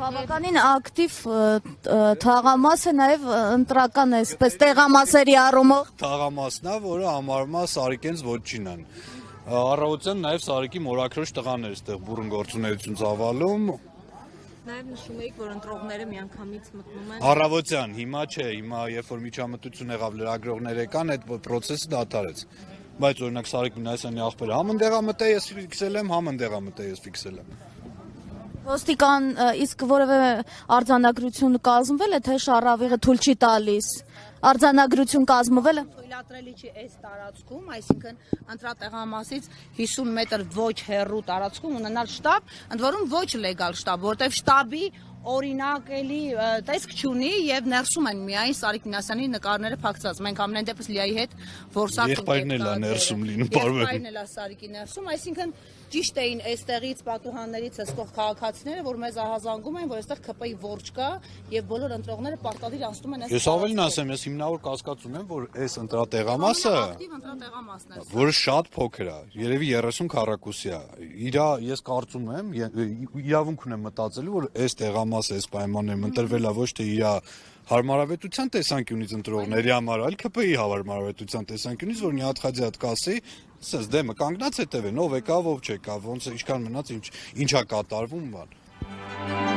Բավականին ակտիվ թաղամաս է, նաև ընտրական է, այսպես տեղամասերի առումով։ Թաղամասն է, որը համարվում է Սարիկենց ոչինան։ Առավոտյան նաև Սարիկի մորաքրոջ տղաներ այստեղ բուրըն գործունեություն ծավալում։ Նաև նշում եք, որ ընտրողները միանգամից մտնում են։ Առավոտյան, հիմա չէ, հիմա երբ որ միջամտություն եղավ լրագրողներ եկան, այդ process-ը դադարեց։ Բայց օրինակ Սարիկ Մինասյանի աղբերը համընդեղամտե ես ֆիքսել եմ, համընդեղամտե ես ֆիքսել եմ։ Ոստիկան իսկ որևէ արձանագրություն կազմվել է, թե շարավիղը թույլ չի տալիս։ Արձանագրություն կազմվել է։ Թույլատրելի չի այս տարածքում, այսինքն ընտրատեղամասից 50 մետր ոչ հեռու տարածքում ունենալ շտաբ, ընդ որում ոչ լեգալ շտաբ, որտեղ շտաբի օրինակելի տեսք չունի եւ ներսում են միայն Սարիկ Մինասյանի նկարները փակցած։ Մենք ամեն դեպս լիայի հետ որսակ Եղբայրն էլ է ներսում լինում, բարբեր։ Եղբայրն էլ է Սարիկի ներսում, այսինքն ճիշտ էին այստեղից պատուհաններից հսկող քաղաքացիները, որ մեզ ահազանգում են, որ այստեղ ԿՊ-ի որջը կա եւ բոլոր ընտրողները պարտադիր անցնում են այս։ Ես ավելին ասեմ, ես հիմնավոր կասկած ունեմ, որ այս ընտրատեղամասը, որը շատ փոքր է, երևի 30 քառակուսի է, ես կարծում եմ, իրավունք ունեմ մտածելու, որ այս տեղամասը այս պայմաններում ընտրվել է ոչ թե իր հարմարավետության տեսանկյունից ընտրողների համար, այլ ԿՊ-ի հարմարավետության տեսանկյունից, որ Նիհարթ Խաչատրյանը կասի, ասես դեմը կանգնած հետևեն, ով եկավ, ով չեկավ, ոնց ինչքան մնաց, ինչա կատարվում բան։